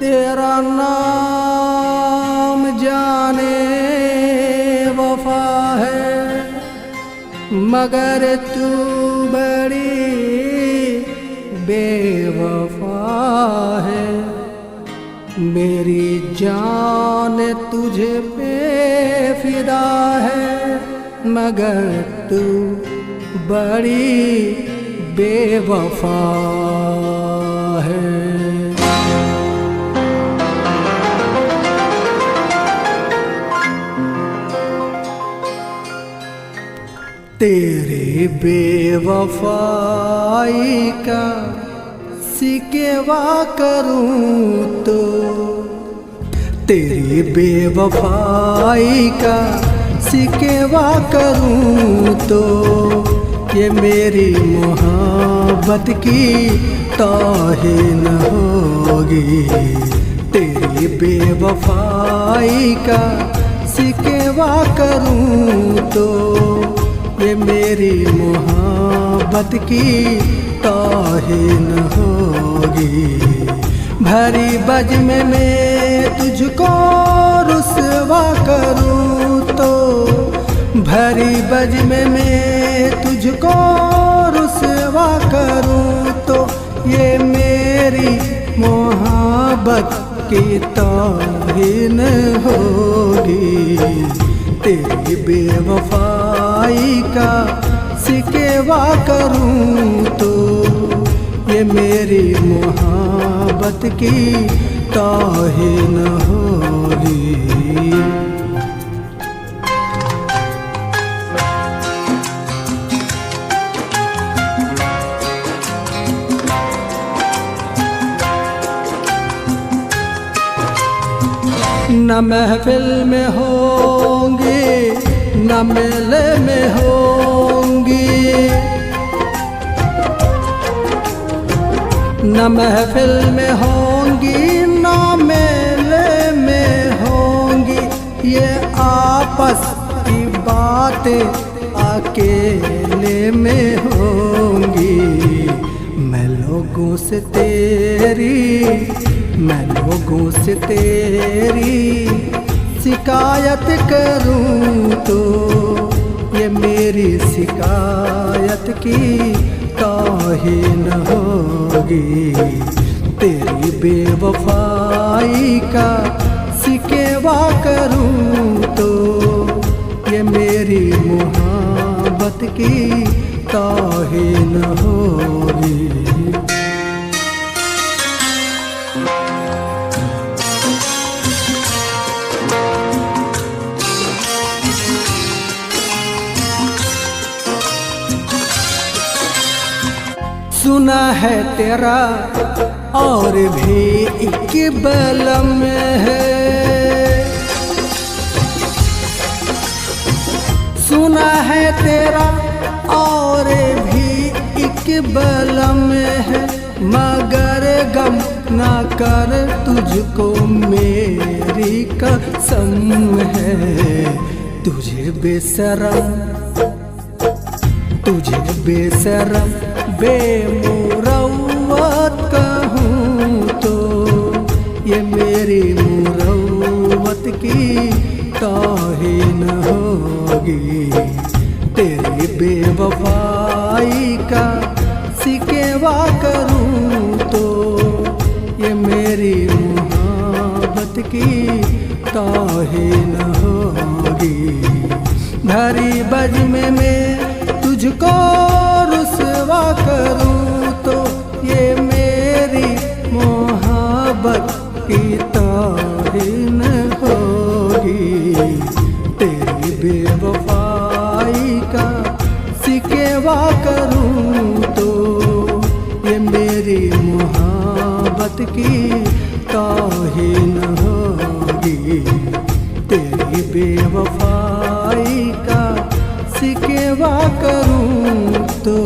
तेरा नाम जाने वफा है, मगर तू बड़ी बेवफा है। मेरी जान तुझे पे फिदा है, मगर तू बड़ी बेवफा है। तेरे बेवफाई का शिकवा करूं तो, तेरी बेवफाई का शिकवा करूं तो, ये मेरी मोहब्बत की तौहीन होगी। तेरी बेवफाई का शिकवा करूं तो, ये मेरी मोहब्बत की तौहीन होगी। भरी बज़्म में तुझको रुसवा करूं तो, भरी बज़्म में तुझको रुसवा करूं तो, ये मेरी मोहब्बत की तौहीन होगी। तेरी बेवफाई का शिकवा करूं तो, ये मेरी मोहब्बत की तौहीन होगी। न महफिल में होंगी, न मेले में होंगी, न महफिल में होंगी, न मेले में होंगी। ये आपस की बातें अकेले में होंगी। मैं लोगों से तेरी शिकायत करूं तो, ये मेरी शिकायत की तौहीन होगी। तेरी बेवफाई का शिकवा करूं तो, ये मेरी मोहब्बत की तौहीन होगी। सुना है तेरा और भी एक बलम है, सुना है तेरा और भी एक बलम है, मगर गम ना कर तुझको मेरी कसम है। तुझे बेशरम बेमुरव्वत कहूँ तो, ये मेरी मुरव्वत की तौहीन होगी। तेरी बेवफाई का शिकवा करूँ तो, ये मेरी मोहब्बत की तौहीन होगी। भरी बज़्म में तुझको रुसवा करूं तो, ये मेरी मोहब्बत की तौहीन होगी। तेरी बेवफाई का शिकवा करूं तो, ये मेरी मोहब्बत की तौहीन होगी। तेरी बेवफाई का शिकवा करूं तो,